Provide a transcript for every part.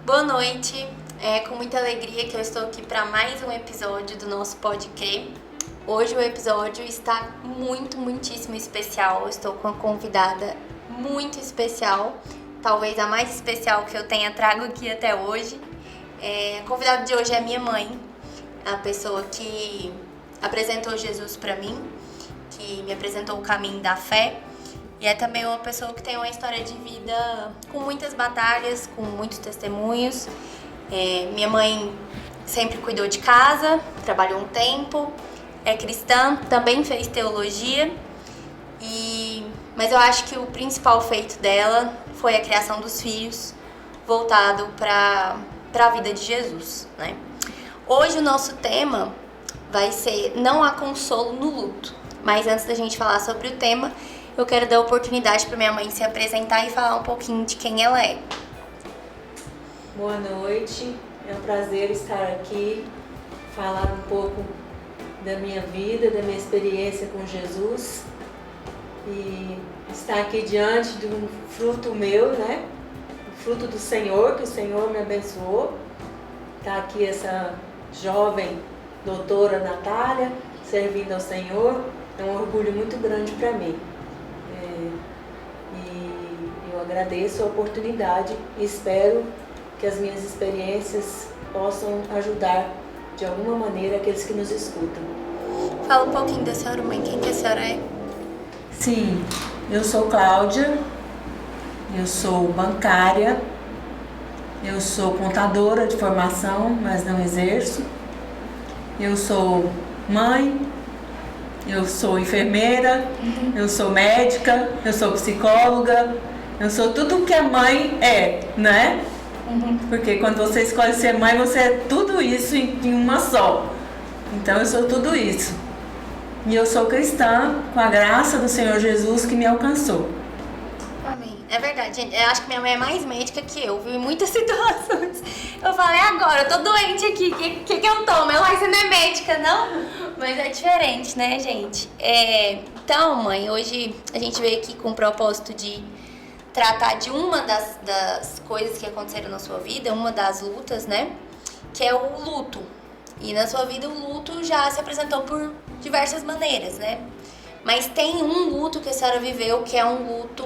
Boa noite, é com muita alegria que eu estou aqui para mais um episódio do nosso podcast. Hoje o episódio está muitíssimo especial. Eu estou com uma convidada muito especial, talvez a mais especial que eu tenha trago aqui até hoje. A convidada de hoje é a minha mãe, a pessoa que apresentou Jesus para mim, que me apresentou o caminho da fé. E é também uma pessoa que tem uma história de vida com muitas batalhas, com muitos testemunhos. Minha mãe sempre cuidou de casa, trabalhou um tempo, é cristã, também fez teologia. Mas eu acho que o principal feito dela foi a criação dos filhos, voltado para a vida de Jesus, né? Hoje o nosso tema vai ser Não há consolo no luto. Mas antes da gente falar sobre o tema, eu quero dar a oportunidade para minha mãe se apresentar e falar um pouquinho de quem ela é. Boa noite, é um prazer estar aqui, falar um pouco da minha vida, da minha experiência com Jesus e estar aqui diante de um fruto meu, né? O fruto do Senhor, que o Senhor me abençoou. Está aqui essa jovem doutora Natália, servindo ao Senhor, é um orgulho muito grande para mim. E eu agradeço a oportunidade e espero que as minhas experiências possam ajudar de alguma maneira aqueles que nos escutam. Fala um pouquinho da senhora, mãe. Quem que a senhora é? Sim, eu sou Cláudia, eu sou bancária, eu sou contadora de formação, mas não exerço. Eu sou mãe, eu sou enfermeira, eu sou médica, eu sou psicóloga, eu sou tudo que a mãe é, né? Porque quando você escolhe ser mãe, você é tudo isso em uma só. Então eu sou tudo isso. E eu sou cristã com a graça do Senhor Jesus que me alcançou. Amém. É verdade, gente. Eu acho que minha mãe é mais médica que eu, viu? Em muitas situações. Eu falei, agora, eu tô doente aqui, o que eu tomo? Ela, você não é médica, não? Mas é diferente, né, gente? Então, mãe, hoje a gente veio aqui com o propósito de tratar de uma das coisas que aconteceram na sua vida, uma das lutas, né? Que é o luto. E na sua vida o luto já se apresentou por diversas maneiras, né? Mas tem um luto que a senhora viveu que é um luto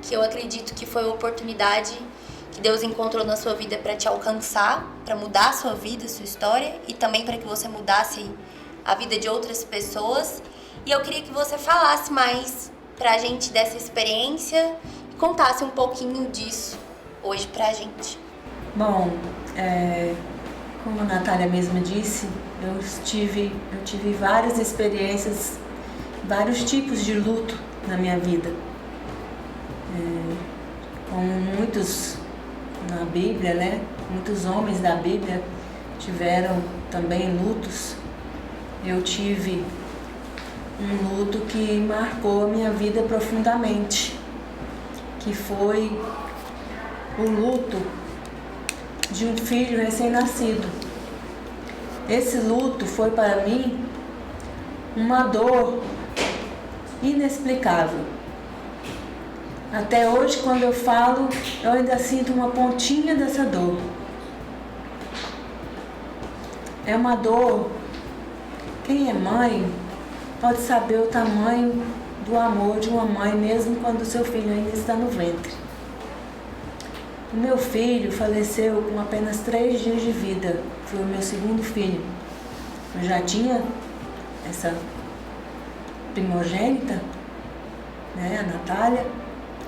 que eu acredito que foi a oportunidade que Deus encontrou na sua vida para te alcançar, para mudar a sua vida, a sua história e também para que você mudasse a vida de outras pessoas. E eu queria que você falasse mais pra gente dessa experiência e contasse um pouquinho disso hoje pra gente. Bom, como a Natália mesma disse, eu tive várias experiências, vários tipos de luto na minha vida. Como muitos na Bíblia, né? Muitos homens da Bíblia tiveram também lutos. Eu tive um luto que marcou a minha vida profundamente, que foi o luto de um filho recém-nascido. Esse luto foi para mim uma dor inexplicável. Até hoje, quando eu falo, eu ainda sinto uma pontinha dessa dor. É uma dor. Quem é mãe pode saber o tamanho do amor de uma mãe, mesmo quando o seu filho ainda está no ventre. O meu filho faleceu com apenas 3 dias de vida. Foi o meu segundo filho. Eu já tinha essa primogênita, né, a Natália,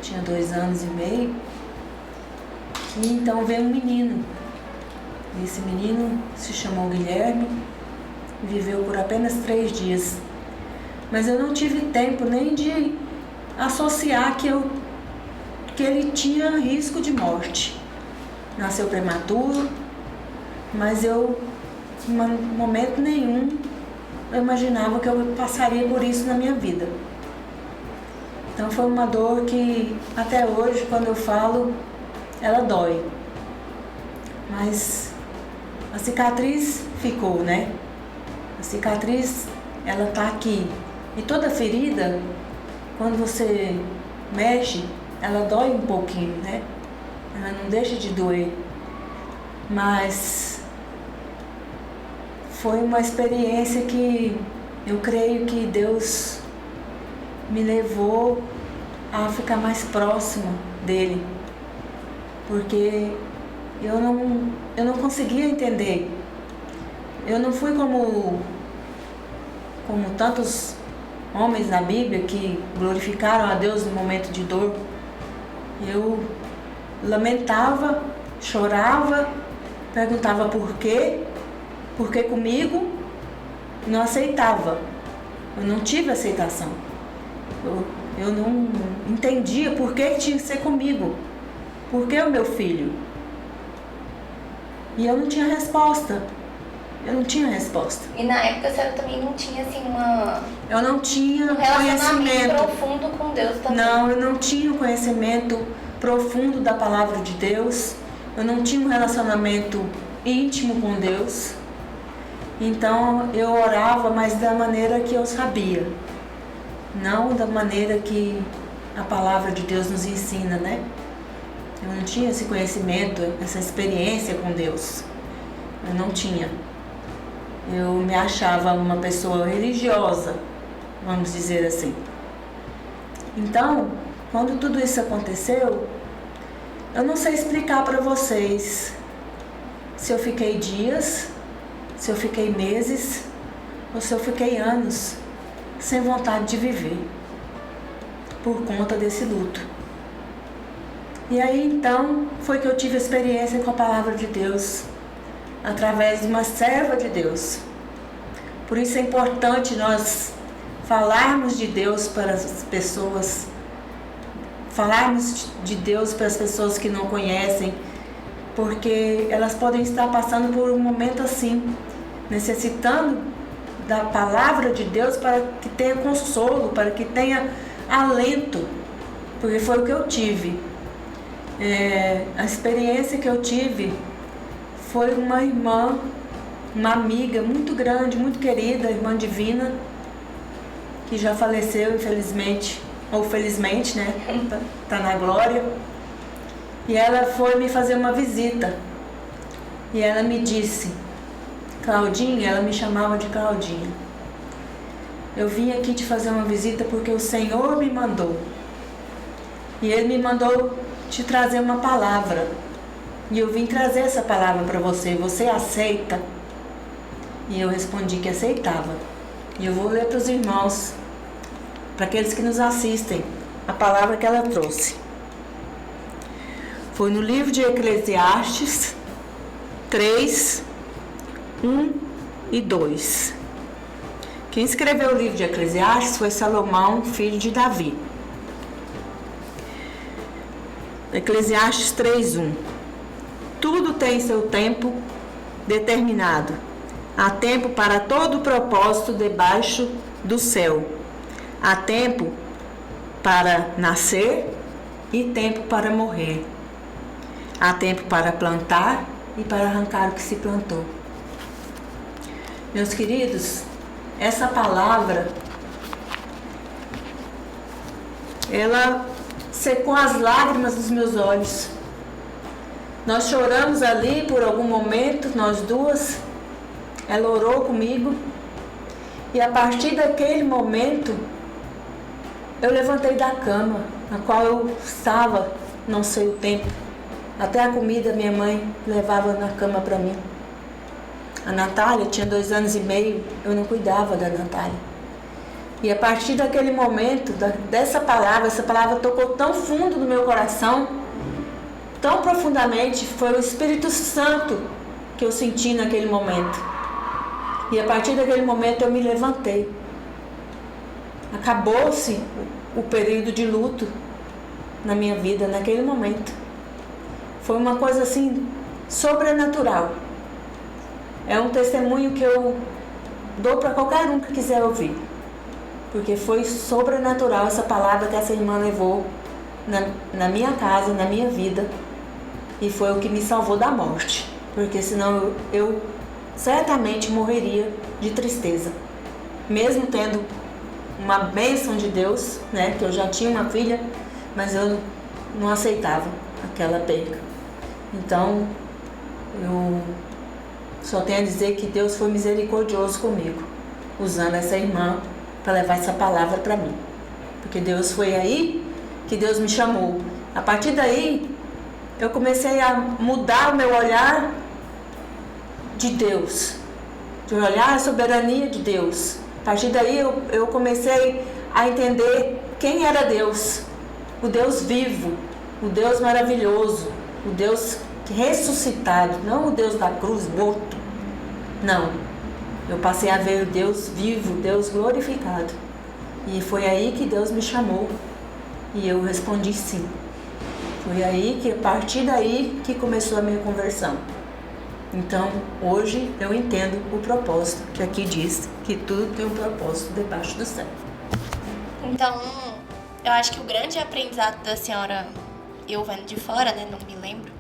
tinha 2 anos e meio. E então veio um menino. Esse menino se chamou Guilherme e viveu por apenas 3 dias. Mas eu não tive tempo nem de associar que ele tinha risco de morte. Nasceu prematuro, mas eu, em momento nenhum, eu imaginava que eu passaria por isso na minha vida. Então foi uma dor que até hoje, quando eu falo, ela dói. Mas a cicatriz ficou, né? A cicatriz, ela tá aqui. E toda ferida, quando você mexe, ela dói um pouquinho, né? Ela não deixa de doer. mas foi uma experiência que eu creio que Deus me levou a ficar mais próximo dele, porque eu não conseguia entender. Eu não fui como tantos homens na Bíblia que glorificaram a Deus no momento de dor. Eu lamentava, chorava, perguntava por quê comigo, não aceitava. Eu não tive aceitação. Eu não entendia por que tinha que ser comigo, por que o meu filho. E eu não tinha resposta. E na época você também não tinha assim Eu não tinha um relacionamento conhecimento profundo com Deus também. Não, eu não tinha um conhecimento profundo da palavra de Deus. Eu não tinha um relacionamento íntimo com Deus. Então eu orava, mas da maneira que eu sabia, não da maneira que a palavra de Deus nos ensina, né? Eu não tinha esse conhecimento, essa experiência com Deus. Eu não tinha. Eu me achava uma pessoa religiosa, vamos dizer assim. Então, quando tudo isso aconteceu, eu não sei explicar para vocês se eu fiquei dias, se eu fiquei meses ou se eu fiquei anos sem vontade de viver por conta desse luto. E aí então foi que eu tive experiência com a palavra de Deus através de uma serva de Deus. Por isso é importante nós falarmos de Deus para as pessoas, falarmos de Deus para as pessoas que não conhecem, porque elas podem estar passando por um momento assim, necessitando da palavra de Deus para que tenha consolo, para que tenha alento, porque foi o que eu tive. A experiência que eu tive foi uma irmã, uma amiga muito grande, muito querida, a irmã Divina, que já faleceu, infelizmente, ou felizmente, né? Tá na glória. E ela foi me fazer uma visita. E ela me disse, Claudinha, ela me chamava de Claudinha, eu vim aqui te fazer uma visita porque o Senhor me mandou. E Ele me mandou te trazer uma palavra. E eu vim trazer essa palavra para você. Você aceita? E eu respondi que aceitava. E eu vou ler para os irmãos, para aqueles que nos assistem, a palavra que ela trouxe. Foi no livro de Eclesiastes 3, 1 e 2. Quem escreveu o livro de Eclesiastes foi Salomão, filho de Davi. Eclesiastes 3:1. Tudo tem seu tempo determinado. Há tempo para todo propósito debaixo do céu. Há tempo para nascer e tempo para morrer. Há tempo para plantar e para arrancar o que se plantou. Meus queridos, essa palavra, ela secou as lágrimas dos meus olhos. Nós choramos ali por algum momento, nós duas. Ela orou comigo. E a partir daquele momento, eu levantei da cama, na qual eu estava, não sei o tempo. Até a comida minha mãe levava na cama para mim. A Natália tinha 2 anos e meio, eu não cuidava da Natália. E a partir daquele momento, essa palavra tocou tão fundo no meu coração, tão profundamente, foi o Espírito Santo que eu senti naquele momento. E a partir daquele momento eu me levantei. Acabou-se o período de luto na minha vida, naquele momento. Foi uma coisa assim, sobrenatural. É um testemunho que eu dou para qualquer um que quiser ouvir. Porque foi sobrenatural essa palavra que essa irmã levou na minha casa, na minha vida. E foi o que me salvou da morte. Porque senão eu certamente morreria de tristeza. Mesmo tendo uma bênção de Deus, né? Que eu já tinha uma filha, mas eu não aceitava aquela perca. Então, eu só tenho a dizer que Deus foi misericordioso comigo, usando essa irmã para levar essa palavra para mim. Porque Deus foi aí que Deus me chamou. A partir daí, eu comecei a mudar o meu olhar de Deus, de olhar a soberania de Deus. A partir daí, eu comecei a entender quem era Deus, o Deus vivo, o Deus maravilhoso, o Deus ressuscitado, não o Deus da cruz morto. Não, eu passei a ver o Deus vivo, Deus glorificado. E foi aí que Deus me chamou e eu respondi sim. Foi aí que, a partir daí, que começou a minha conversão. Então, hoje eu entendo o propósito, que aqui diz que tudo tem um propósito debaixo do céu. Então, eu acho que o grande aprendizado da senhora, eu vendo de fora, né, não me lembro,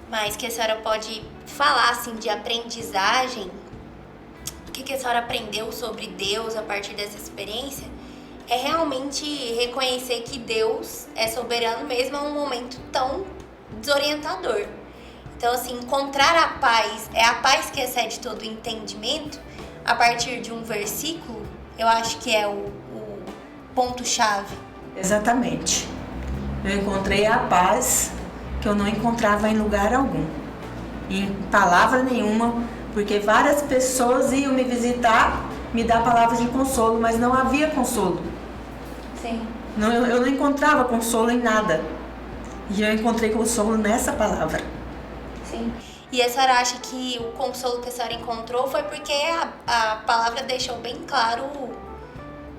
mas que a senhora pode falar, assim, de aprendizagem, o que a senhora aprendeu sobre Deus a partir dessa experiência, é realmente reconhecer que Deus é soberano mesmo em um momento tão desorientador. Então, assim, encontrar a paz, é a paz que excede todo o entendimento, a partir de um versículo, eu acho que é o ponto-chave. Exatamente. Eu encontrei a paz que eu não encontrava em lugar algum, em palavra nenhuma, porque várias pessoas iam me visitar, me dar palavras de consolo, mas não havia consolo. Sim. Não, eu não encontrava consolo em nada. E eu encontrei consolo nessa palavra. Sim. E a senhora acha que o consolo que a senhora encontrou foi porque a palavra deixou bem claro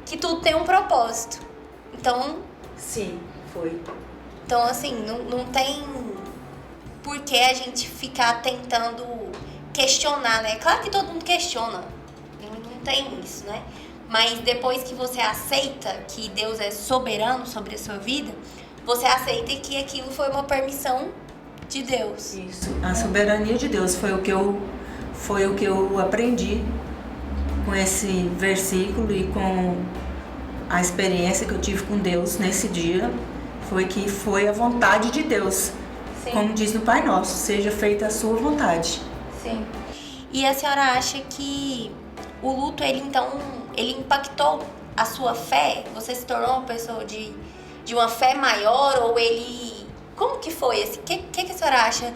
que tudo tem um propósito. Então... Sim, foi. Então, assim, não tem por que a gente ficar tentando questionar, né? Claro que todo mundo questiona. Não tem isso, né? Mas depois que você aceita que Deus é soberano sobre a sua vida, você aceita que aquilo foi uma permissão de Deus. Isso, a soberania de Deus foi o que eu aprendi com esse versículo e com a experiência que eu tive com Deus nesse dia, foi a vontade de Deus. Sim. Como diz no Pai Nosso, seja feita a sua vontade. Sim. E a senhora acha que o luto, ele impactou a sua fé? Você se tornou uma pessoa de uma fé maior, ou ele... Como que foi? O que a senhora acha,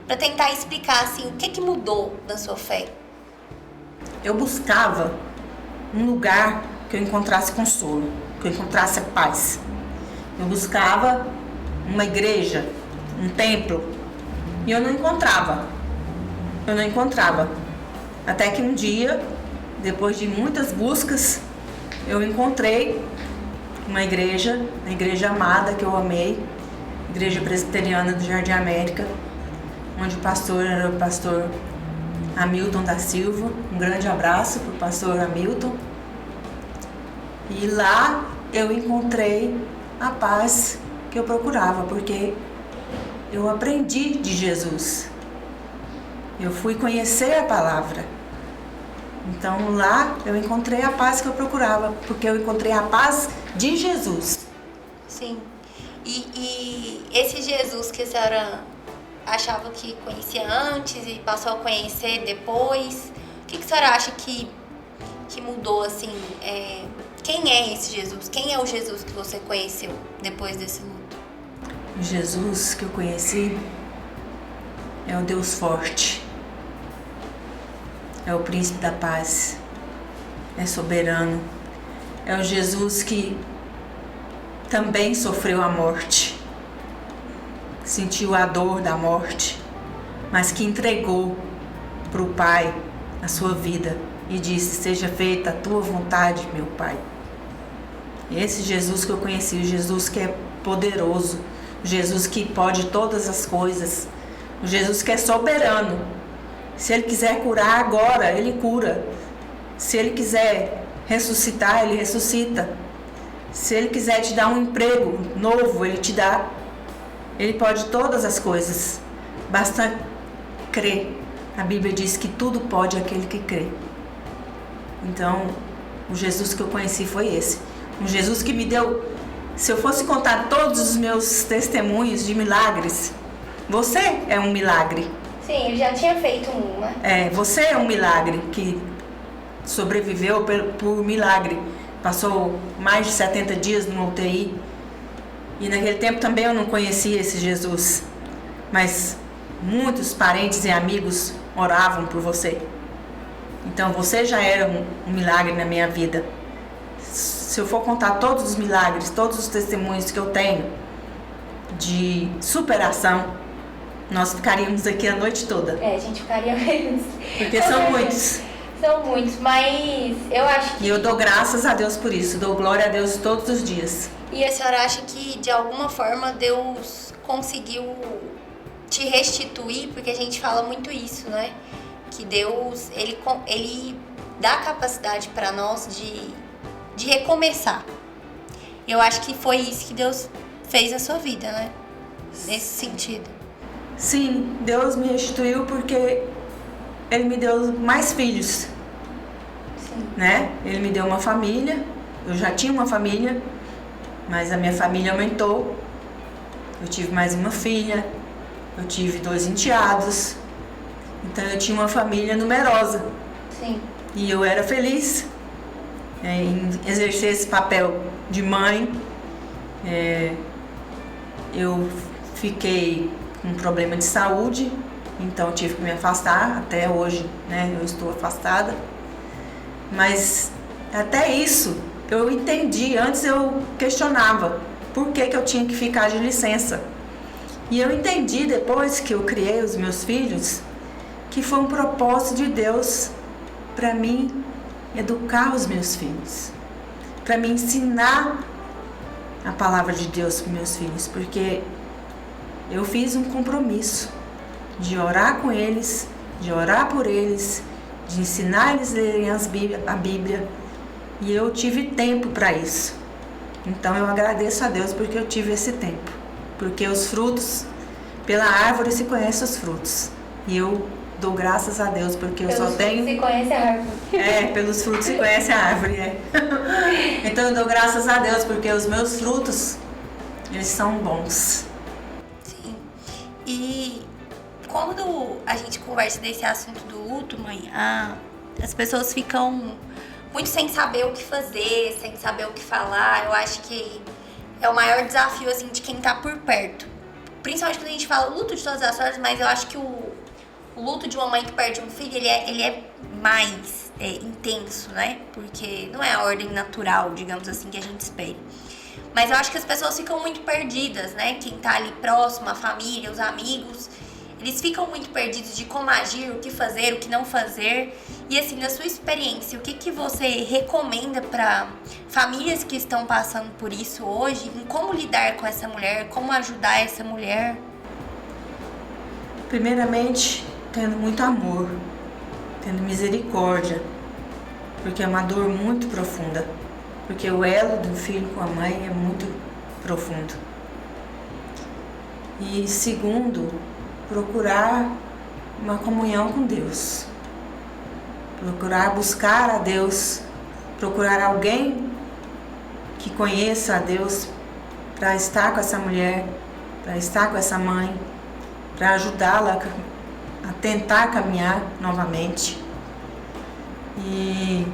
para tentar explicar assim, o que mudou na sua fé? Eu buscava um lugar que eu encontrasse consolo, que eu encontrasse paz. Eu buscava uma igreja, um templo, e eu não encontrava. Até que um dia, depois de muitas buscas, eu encontrei uma igreja, a igreja amada que eu amei, Igreja Presbiteriana do Jardim América, onde o pastor era o pastor Hamilton da Silva. Um grande abraço para o pastor Hamilton. E lá eu encontrei a paz que eu procurava, porque eu aprendi de Jesus. Eu fui conhecer a palavra. Então lá eu encontrei a paz que eu procurava, porque eu encontrei a paz de Jesus. Sim. E esse Jesus que a senhora achava que conhecia antes e passou a conhecer depois, o que a senhora acha que mudou, assim? Quem é esse Jesus? Quem é o Jesus que você conheceu depois desse luto? O Jesus que eu conheci é o Deus forte, é o príncipe da paz, é soberano, é o Jesus que também sofreu a morte, sentiu a dor da morte, mas que entregou para o Pai a sua vida e disse: seja feita a tua vontade, meu Pai. Esse Jesus que eu conheci, o Jesus que é poderoso, o Jesus que pode todas as coisas, o Jesus que é soberano. Se Ele quiser curar agora, Ele cura. Se Ele quiser ressuscitar, Ele ressuscita. Se Ele quiser te dar um emprego novo, Ele te dá. Ele pode todas as coisas. Basta crer. A Bíblia diz que tudo pode aquele que crê. Então, o Jesus que eu conheci foi esse. Um Jesus que me deu... Se eu fosse contar todos os meus testemunhos de milagres, você é um milagre. Sim, ele já tinha feito uma. Você é um milagre que sobreviveu por milagre. Passou mais de 70 dias no UTI. E naquele tempo também eu não conhecia esse Jesus. Mas muitos parentes e amigos oravam por você. Então você já era um milagre na minha vida. Se eu for contar todos os milagres, todos os testemunhos que eu tenho de superação, nós ficaríamos aqui a noite toda. A gente ficaria mesmo. Porque são muitos. São muitos, mas eu acho que... E eu dou graças a Deus por isso, dou glória a Deus todos os dias. E a senhora acha que de alguma forma Deus conseguiu te restituir? Porque a gente fala muito isso, né? Que Deus, ele dá capacidade para nós de recomeçar. Eu acho que foi isso que Deus fez na sua vida, né? Nesse sentido. Sim, Deus me restituiu porque Ele me deu mais filhos. Sim. Né? Ele me deu uma família, eu já tinha uma família, mas a minha família aumentou. Eu tive mais uma filha, eu tive 2 enteados, então eu tinha uma família numerosa. Sim. E eu era feliz em exercer esse papel de mãe. Eu fiquei com um problema de saúde, então tive que me afastar. Até hoje, né, eu estou afastada. Mas até isso eu entendi. Antes eu questionava por que eu tinha que ficar de licença. E eu entendi depois que eu criei os meus filhos que foi um propósito de Deus para mim educar os meus filhos, para me ensinar a palavra de Deus para meus filhos, porque eu fiz um compromisso de orar com eles, de orar por eles, de ensinar eles a lerem a Bíblia, e eu tive tempo para isso. Então eu agradeço a Deus porque eu tive esse tempo, porque os frutos, pela árvore se conhecem os frutos, e eu dou graças a Deus porque eu só tenho... Pelos frutos se conhece a árvore. Pelos frutos se conhece a árvore, Então eu dou graças a Deus porque os meus frutos, eles são bons. Sim. E quando a gente conversa desse assunto do luto, mãe, as pessoas ficam muito sem saber o que fazer, sem saber o que falar. Eu acho que é o maior desafio, assim, de quem tá por perto. Principalmente quando a gente fala luto de todas as sortes, mas eu acho que o luto de uma mãe que perde um filho, ele é mais intenso, né? Porque não é a ordem natural, digamos assim, que a gente espere. Mas eu acho que as pessoas ficam muito perdidas, né? Quem tá ali próximo, a família, os amigos, eles ficam muito perdidos de como agir, o que fazer, o que não fazer. E assim, na sua experiência, o que você recomenda para famílias que estão passando por isso hoje, em como lidar com essa mulher, como ajudar essa mulher? Primeiramente, tendo muito amor, tendo misericórdia, porque é uma dor muito profunda, porque o elo do filho com a mãe é muito profundo. E segundo, procurar uma comunhão com Deus, procurar buscar a Deus, procurar alguém que conheça a Deus para estar com essa mulher, para estar com essa mãe, para ajudá-la a tentar caminhar novamente. E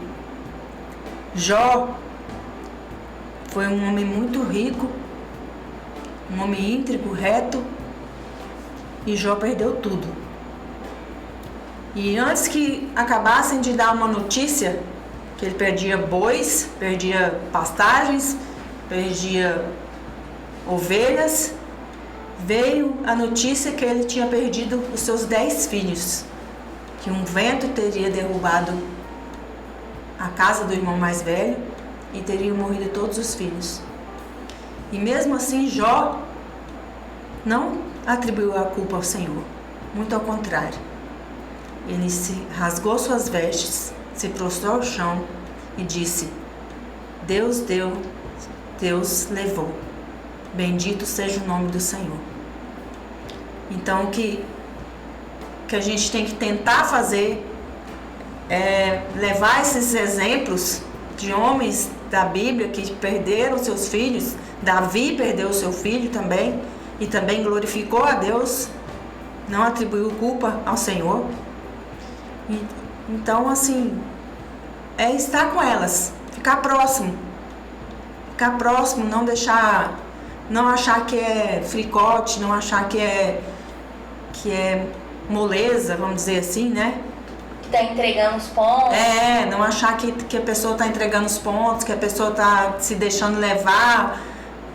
Jó foi um homem muito rico, um homem íntegro, reto, e Jó perdeu tudo. E antes que acabassem de dar uma notícia que ele perdia bois, perdia pastagens, perdia ovelhas, veio a notícia que ele tinha perdido os seus 10 filhos, que um vento teria derrubado a casa do irmão mais velho e teriam morrido todos os filhos. E mesmo assim Jó não atribuiu a culpa ao Senhor, muito ao contrário. Ele se rasgou suas vestes, se prostrou ao chão e disse: Deus deu, Deus levou. Bendito seja o nome do Senhor. Então, o que a gente tem que tentar fazer é levar esses exemplos de homens da Bíblia que perderam seus filhos. Davi perdeu seu filho também, e também glorificou a Deus, não atribuiu culpa ao Senhor. Então, assim, é estar com elas, ficar próximo, não achar que é fricote, não achar que é moleza, vamos dizer assim, né? Que tá entregando os pontos. Não achar que a pessoa tá entregando os pontos, que a pessoa tá se deixando levar,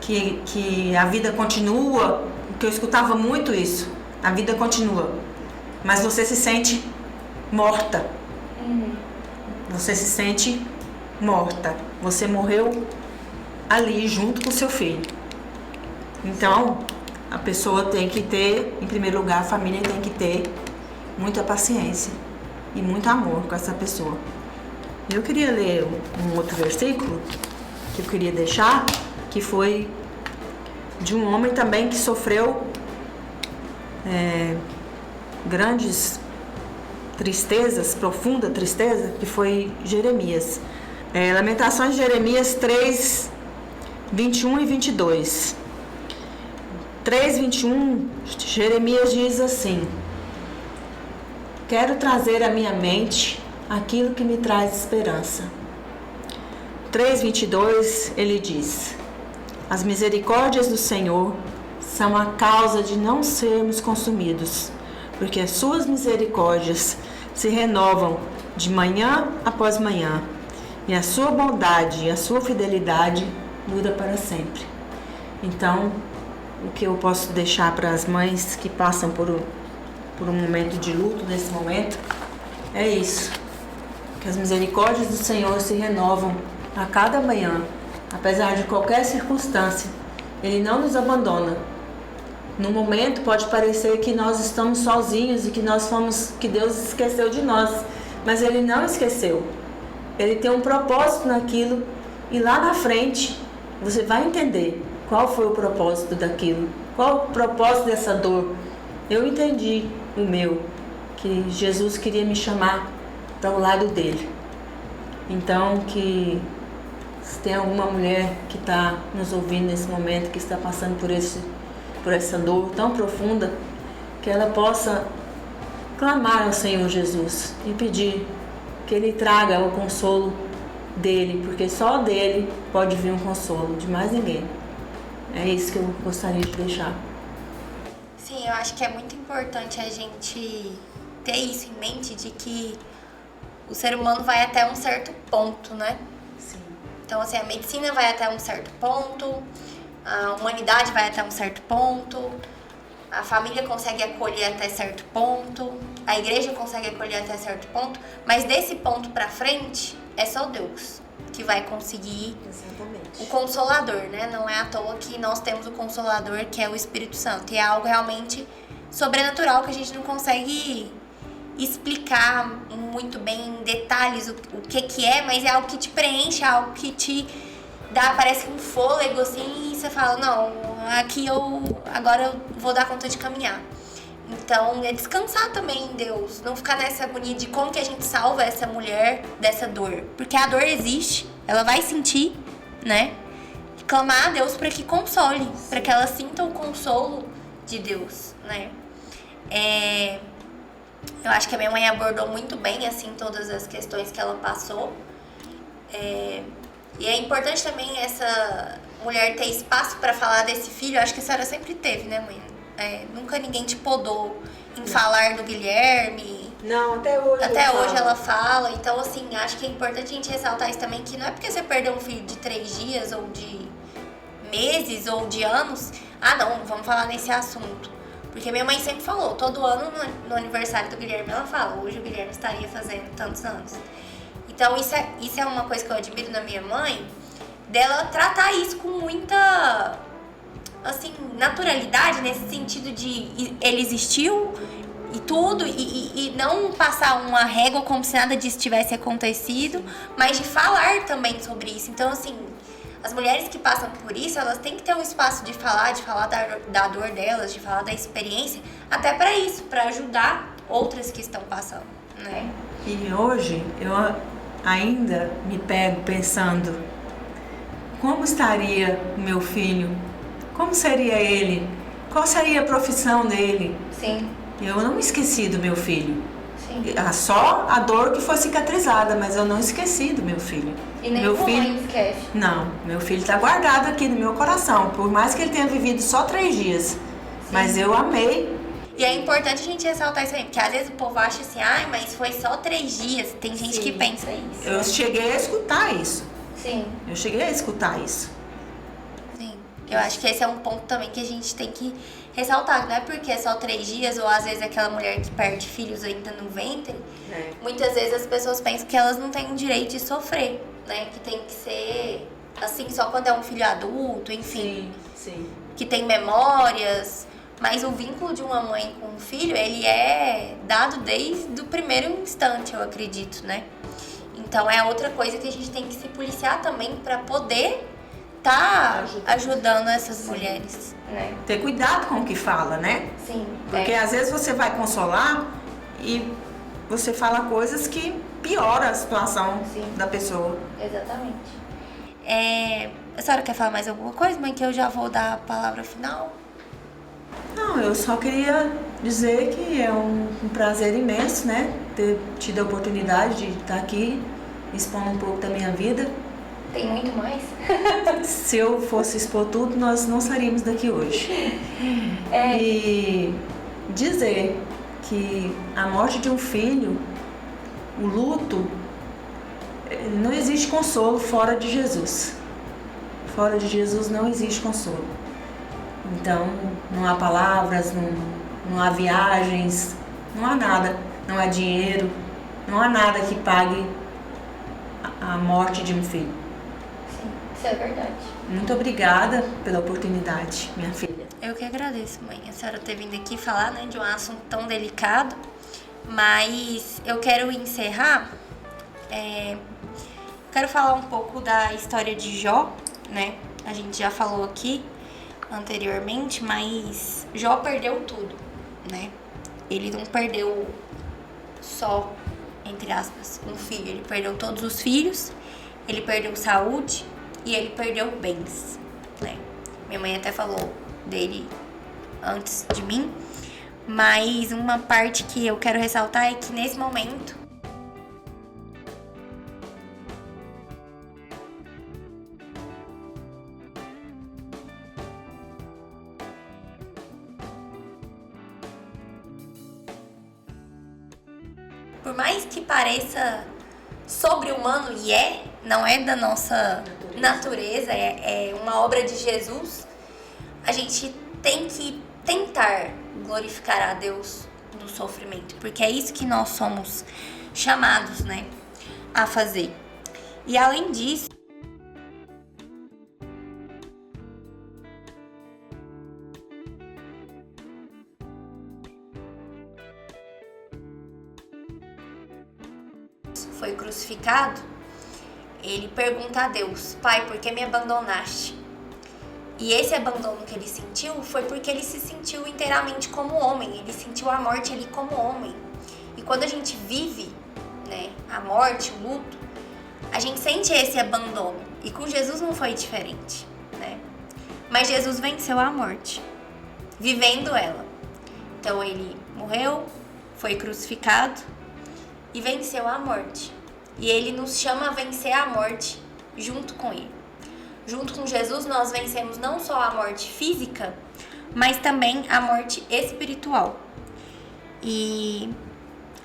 que a vida continua, porque eu escutava muito isso, a vida continua, mas você se sente morta. Você se sente morta, você morreu ali junto com o seu filho. Então, a pessoa tem que ter, em primeiro lugar, a família tem que ter muita paciência e muito amor com essa pessoa. Eu queria ler um outro versículo que eu queria deixar, que foi de um homem também que sofreu grandes tristezas, profunda tristeza, que foi Jeremias. Lamentações de Jeremias 3, 21 e 22. 3, 21, Jeremias diz assim: quero trazer à minha mente aquilo que me traz esperança. 3, 22, ele diz: as misericórdias do Senhor são a causa de não sermos consumidos, porque as suas misericórdias se renovam de manhã após manhã, e a sua bondade e a sua fidelidade dura para sempre. Então, o que eu posso deixar para as mães que passam por um momento de luto nesse momento é isso, que as misericórdias do Senhor se renovam a cada manhã, apesar de qualquer circunstância. Ele não nos abandona. No momento pode parecer que nós estamos sozinhos e que Deus esqueceu de nós, mas Ele não esqueceu. Ele tem um propósito naquilo, e lá na frente você vai entender qual foi o propósito daquilo, qual o propósito dessa dor. Eu entendi o meu, que Jesus queria me chamar para o lado dele. Então, que se tem alguma mulher que está nos ouvindo nesse momento, que está passando por essa dor tão profunda, que ela possa clamar ao Senhor Jesus e pedir que Ele traga o consolo dele, porque só dele pode vir um consolo, de mais ninguém. É isso que eu gostaria de deixar. Sim, eu acho que é muito importante a gente ter isso em mente, de que o ser humano vai até um certo ponto, né? Sim. Então, assim, a medicina vai até um certo ponto, a humanidade vai até um certo ponto, a família consegue acolher até certo ponto, a igreja consegue acolher até certo ponto, mas desse ponto pra frente é só Deus que vai conseguir. Exatamente. O Consolador, né? Não é à toa que nós temos o Consolador, que é o Espírito Santo, e é algo realmente sobrenatural que a gente não consegue explicar muito bem em detalhes o que é, mas é algo que te preenche, é algo que te dá, parece um fôlego, assim, e você fala, não, aqui agora eu vou dar conta de caminhar. Então, é descansar também em Deus, não ficar nessa agonia de como que a gente salva essa mulher dessa dor, porque a dor existe, ela vai sentir, né? E clamar a Deus para que console, para que ela sinta o consolo de Deus, né? Eu acho que a minha mãe abordou muito bem, assim, todas as questões que ela passou. E é importante também essa mulher ter espaço para falar desse filho. Eu acho que a senhora sempre teve, né, mãe? Nunca ninguém te podou em falar do Guilherme. Não, até hoje. Até hoje ela fala. Então, assim, acho que é importante a gente ressaltar isso também, que não é porque você perdeu um filho de 3 dias, ou de meses, ou de anos. Ah, não, vamos falar nesse assunto. Porque minha mãe sempre falou, todo ano no aniversário do Guilherme, ela fala, hoje o Guilherme estaria fazendo tantos anos. Então, isso é uma coisa que eu admiro na minha mãe, dela tratar isso com muita, assim, naturalidade, nesse sentido de ele existiu e tudo, e não passar uma régua como se nada disso tivesse acontecido, mas de falar também sobre isso. Então, assim, as mulheres que passam por isso, elas têm que ter um espaço de falar da dor delas, de falar da experiência, até para isso, para ajudar outras que estão passando, né? E hoje eu ainda me pego pensando, como estaria o meu filho? Como seria ele? Qual seria a profissão dele? Sim. Eu não esqueci do meu filho. Sim. Só a dor que foi cicatrizada, mas eu não esqueci do meu filho. E nem meu mãe filho esquece. Não, meu filho está guardado aqui no meu coração, por mais que ele tenha vivido só 3 dias. Sim. Mas eu amei. E é importante a gente ressaltar isso aí, porque às vezes o povo acha assim, mas foi só 3 dias. Tem gente que pensa isso. Eu cheguei a escutar isso. Sim. Eu cheguei a escutar isso. Sim. Eu acho que esse é um ponto também que a gente tem que ressaltar. Não é porque é só 3 dias, ou às vezes aquela mulher que perde filhos ainda no ventre. Muitas vezes as pessoas pensam que elas não têm o direito de sofrer, né? Que tem que ser assim só quando é um filho adulto, enfim. Sim. Que tem memórias. Mas o vínculo de uma mãe com um filho, ele é dado desde o primeiro instante, eu acredito, né? Então é outra coisa que a gente tem que se policiar também para poder tá ajudando essas mulheres, né? Ter cuidado com o que fala, né? Sim. Porque às vezes você vai consolar e você fala coisas que pioram a situação da pessoa. Exatamente. A senhora quer falar mais alguma coisa, mãe, que eu já vou dar a palavra final? Não, eu só queria dizer que é um prazer imenso, né? Ter tido a oportunidade de estar aqui expondo um pouco da minha vida. Tem muito mais? Se eu fosse expor tudo, nós não saíríamos daqui hoje. E dizer que a morte de um filho, o luto, não existe consolo fora de Jesus. Fora de Jesus não existe consolo. Então, não há palavras, não há viagens, não há nada, não há dinheiro, não há nada que pague a morte de um filho. Sim, isso é verdade. Muito obrigada pela oportunidade, minha filha. Eu que agradeço, mãe, a senhora ter vindo aqui falar, né, de um assunto tão delicado, mas eu quero encerrar, quero falar um pouco da história de Jó, né, a gente já falou aqui anteriormente, mas Jó perdeu tudo, né? Ele não perdeu só, entre aspas, um filho. Ele perdeu todos os filhos, ele perdeu saúde e ele perdeu bens, né? Minha mãe até falou dele antes de mim, mas uma parte que eu quero ressaltar é que nesse momento por mais que pareça sobre-humano, e não é da nossa natureza, é uma obra de Jesus, a gente tem que tentar glorificar a Deus no sofrimento, porque é isso que nós somos chamados, né, a fazer. E além disso, foi crucificado, ele pergunta a Deus: Pai, por que me abandonaste? E esse abandono que ele sentiu foi porque ele se sentiu inteiramente como homem, ele sentiu a morte ali como homem. E quando a gente vive, né, a morte, o luto, a gente sente esse abandono. E com Jesus não foi diferente, né? Mas Jesus venceu a morte, vivendo ela. Então ele morreu, foi crucificado e venceu a morte. E ele nos chama a vencer a morte junto com ele. Junto com Jesus, nós vencemos não só a morte física, mas também a morte espiritual. E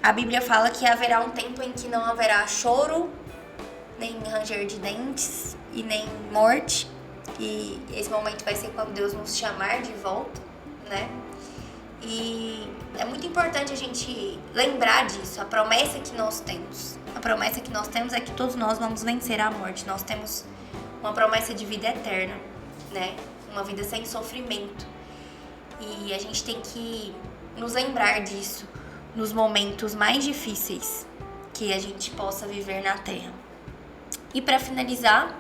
a Bíblia fala que haverá um tempo em que não haverá choro, nem ranger de dentes e nem morte. E esse momento vai ser quando Deus nos chamar de volta, né? E é muito importante a gente lembrar disso, a promessa que nós temos. A promessa que nós temos é que todos nós vamos vencer a morte. Nós temos uma promessa de vida eterna, né? Uma vida sem sofrimento. E a gente tem que nos lembrar disso nos momentos mais difíceis que a gente possa viver na Terra. E para finalizar,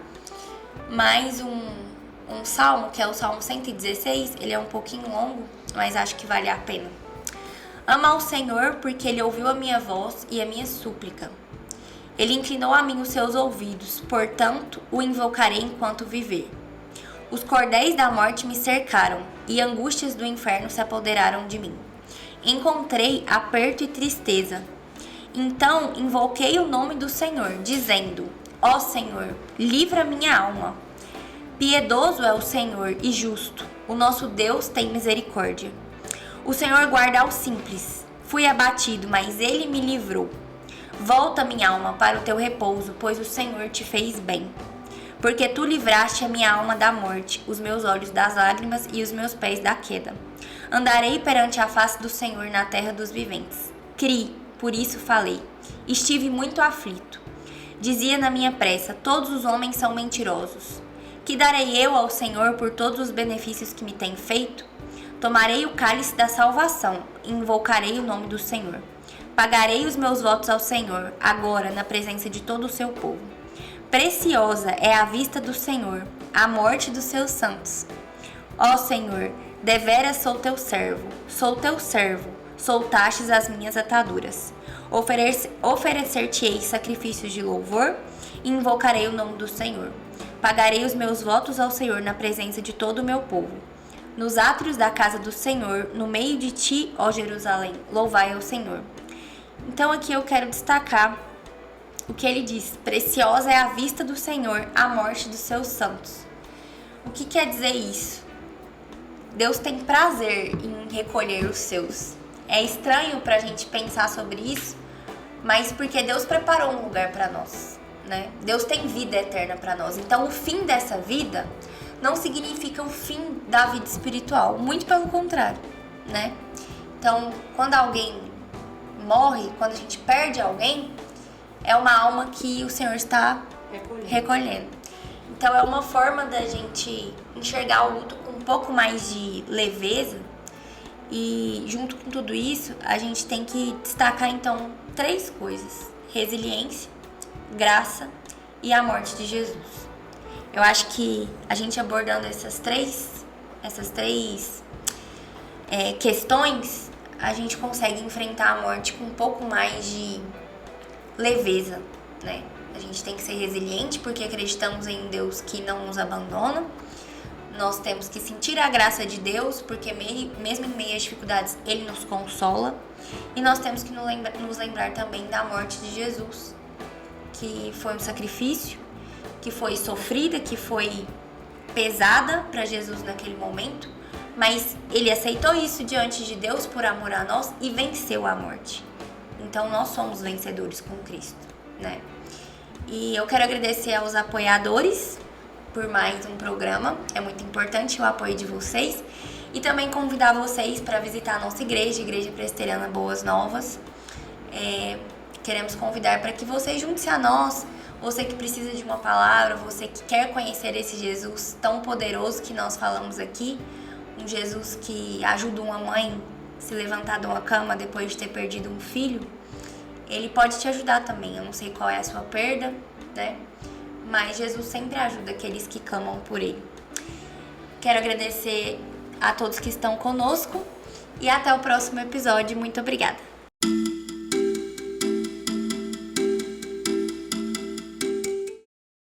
mais um salmo, que é o Salmo 116. Ele é um pouquinho longo, mas acho que vale a pena. Ama ao Senhor, porque Ele ouviu a minha voz e a minha súplica. Ele inclinou a mim os seus ouvidos, portanto, o invocarei enquanto viver. Os cordéis da morte me cercaram, e angústias do inferno se apoderaram de mim. encontrei aperto e tristeza. Então invoquei o nome do Senhor, dizendo: ó Senhor, livra minha alma. Piedoso é o Senhor e justo, o nosso Deus tem misericórdia. O Senhor guarda aos simples. Fui abatido, mas ele me livrou. Volta, minha alma, para o teu repouso, pois o Senhor te fez bem. Porque tu livraste a minha alma da morte, os meus olhos das lágrimas e os meus pés da queda. Andarei perante a face do Senhor na terra dos viventes. Criei, por isso falei. Estive muito aflito. Dizia na minha pressa: todos os homens são mentirosos. Que darei eu ao Senhor por todos os benefícios que me tem feito? Tomarei o cálice da salvação e invocarei o nome do Senhor. Pagarei os meus votos ao Senhor, agora na presença de todo o seu povo. Preciosa é a vista do Senhor, a morte dos seus santos. Ó Senhor, deveras sou teu servo, soltastes as minhas ataduras. Oferecer-te-ei sacrifícios de louvor e invocarei o nome do Senhor. Pagarei os meus votos ao Senhor na presença de todo o meu povo. Nos átrios da casa do Senhor, no meio de ti, ó Jerusalém, louvai ao Senhor. Então aqui eu quero destacar o que ele diz: preciosa é a vista do Senhor, a morte dos seus santos. O que quer dizer isso? Deus tem prazer em recolher os seus. É estranho pra gente pensar sobre isso, mas porque Deus preparou um lugar pra nós, né? Deus tem vida eterna pra nós. Então o fim dessa vida não significa o fim da vida espiritual, muito pelo contrário, né? Então, quando alguém morre, quando a gente perde alguém, é uma alma que o Senhor está recolhendo. Então é uma forma da gente enxergar o luto com um pouco mais de leveza. E junto com tudo isso, a gente tem que destacar então 3 coisas: resiliência, graça e a morte de Jesus. Eu acho que a gente abordando essas três questões, a gente consegue enfrentar a morte com um pouco mais de leveza, né? A gente tem que ser resiliente porque acreditamos em Deus que não nos abandona. Nós temos que sentir a graça de Deus porque mesmo em meio às dificuldades Ele nos consola. E nós temos que nos lembrar também da morte de Jesus, que foi um sacrifício, que foi sofrida, que foi pesada para Jesus naquele momento, mas Ele aceitou isso diante de Deus por amor a nós e venceu a morte. Então nós somos vencedores com Cristo, né? E eu quero agradecer aos apoiadores por mais um programa. É muito importante o apoio de vocês. E também convidar vocês para visitar a nossa igreja, Igreja Presbiteriana Boas Novas. Queremos convidar para que você junte-se a nós, você que precisa de uma palavra, você que quer conhecer esse Jesus tão poderoso que nós falamos aqui, um Jesus que ajuda uma mãe a se levantar de uma cama depois de ter perdido um filho. Ele pode te ajudar também. Eu não sei qual é a sua perda, né? Mas Jesus sempre ajuda aqueles que clamam por Ele. Quero agradecer a todos que estão conosco e até o próximo episódio. Muito obrigada!